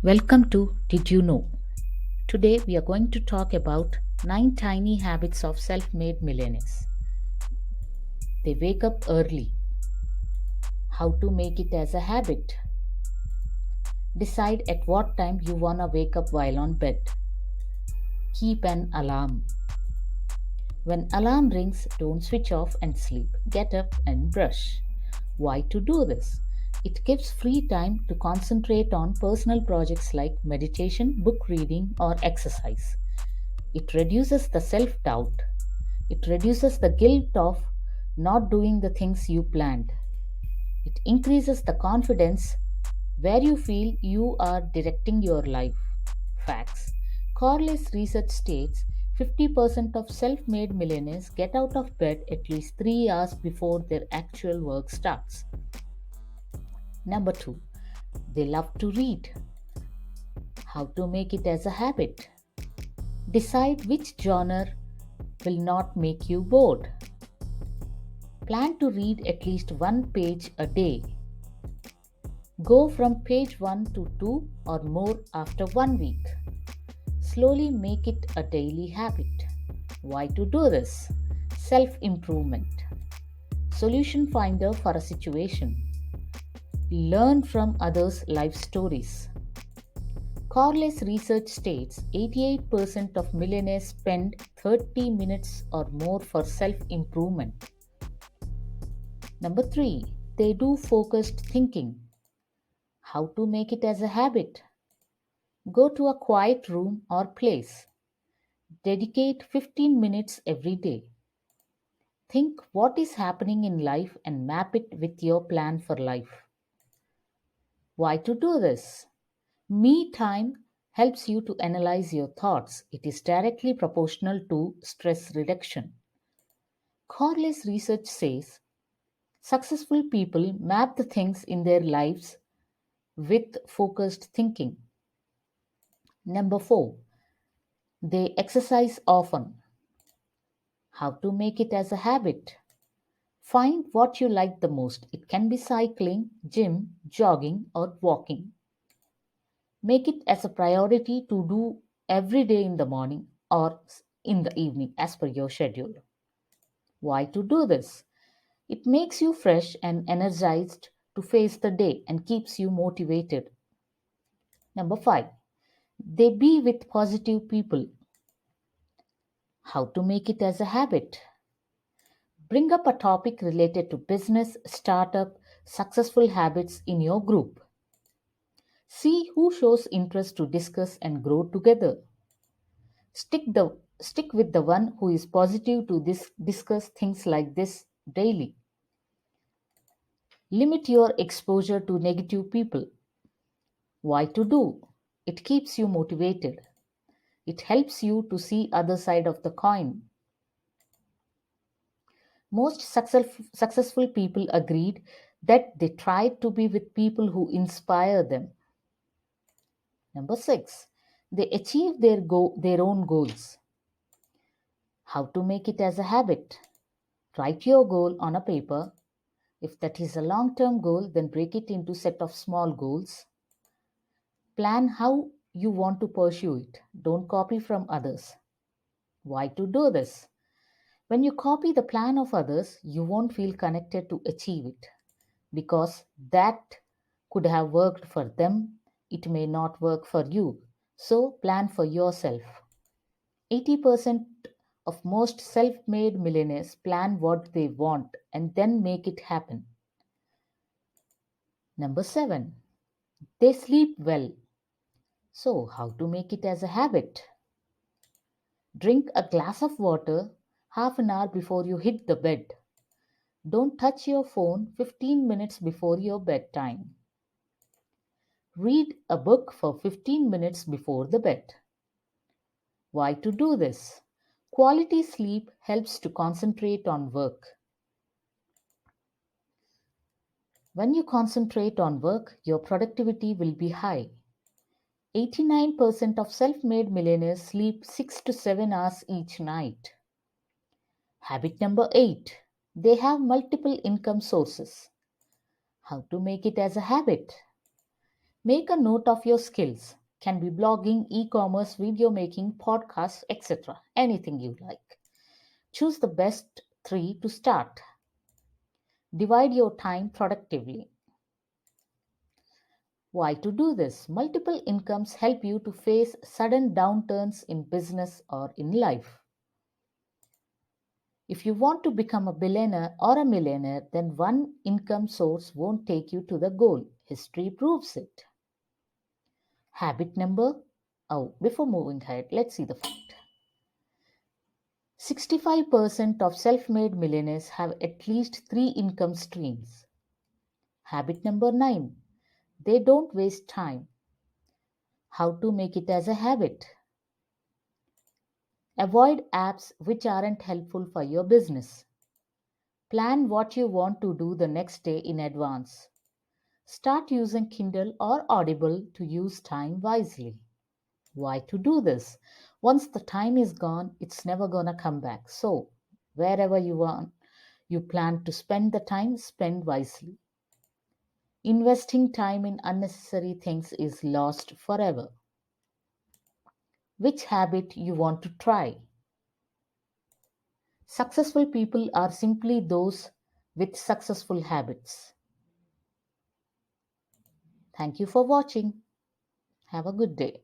Welcome to Did You Know? Today we are going to talk about 9 tiny habits of self made millionaires. They wake up early. How to make it as a habit. Decide at what time you want to wake up while on bed. Keep an alarm. When alarm rings, don't switch off and sleep. Get up and brush. Why to do this? It gives free time to concentrate on personal projects like meditation, book reading, or exercise. It reduces the self doubt. It reduces the guilt of not doing the things you planned. It increases the confidence where you feel you are directing your life. Facts. Corliss research states 50% of self made millionaires get out of bed at least 3 hours before their actual work starts. Number 2. They love to read. How to make it as a habit. Decide which genre will not make you bored. Plan to read at least one page a day. Go from page 1 to 2 or more after 1 week. Slowly make it a daily habit. Why to do this? Self improvement. Solution finder for a situation. Learn from others' life stories. Corliss research states 88% of millionaires spend 30 minutes or more for self improvement. Number 3, they do focused thinking. How to make it as a habit? Go to a quiet room or place. Dedicate 15 minutes every day. Think what is happening in life and map it with your plan for life. Why to do this? Me time helps you to analyze your thoughts. It is directly proportional to stress reduction. Corliss research says successful people map the things in their lives with focused thinking. Number 4, they exercise often. How to make it as a habit? Find what you like the most. It can be cycling, gym, jogging, or walking. Make it as a priority to do every day in the morning or in the evening as per your schedule. Why to do this? It makes you fresh and energized to face the day and keeps you motivated. Number 5, they be with positive people. How to make it as a habit? Bring up a topic related to business, startup, successful habits in your group. See who shows interest to discuss and grow together. Stick with the one who is positive to discuss things like this daily. Limit your exposure to negative people. Why to do? It keeps you motivated. It helps you to see other side of the coin. Most successful people agreed that they tried to be with people who inspire them. Number 6, they achieve their own goals. How to make it as a habit? Write your goal on a paper. If that is a long term goal, then break it into set of small goals. Plan how you want to pursue it. Don't copy from others. Why to do this? When you copy the plan of others, you won't feel connected to achieve it because that could have worked for them. It may not work for you. So plan for yourself. 80% of most self made millionaires plan what they want and then make it happen. Number 7, they sleep well. So, how to make it as a habit? Drink a glass of water half an hour before you hit the bed. Don't touch your phone 15 minutes before your bedtime. Read a book for 15 minutes before the bed. Why to do this? Quality sleep helps to concentrate on work. When you concentrate on work, your productivity will be high. 89% of self made millionaires sleep 6 to 7 hours each night. Habit number 8, they have multiple income sources. How to make it as a habit? Make a note of your skills. Can be blogging, e-commerce, video making, podcasts, etc. Anything you like. Choose the best 3 to start. Divide your time productively. Why to do this? Multiple incomes help you to face sudden downturns in business or in life. If you want to become a billionaire or a millionaire, then one income source won't take you to the goal. History proves it. Habit number. Oh, before moving ahead, let's see the fact. 65% of self made millionaires have at least 3 income streams. Habit number 9. They don't waste time. How to make it as a habit. Avoid apps which aren't helpful for your business. Plan what you want to do the next day in advance. Start using Kindle or Audible to use time wisely. Why to do this? Once the time is gone, it's never gonna come back. So, wherever you plan to spend the time, spend wisely. Investing time in unnecessary things is lost forever. Which habit you want to try? Successful people are simply those with successful habits. Thank you for watching. Have a good day.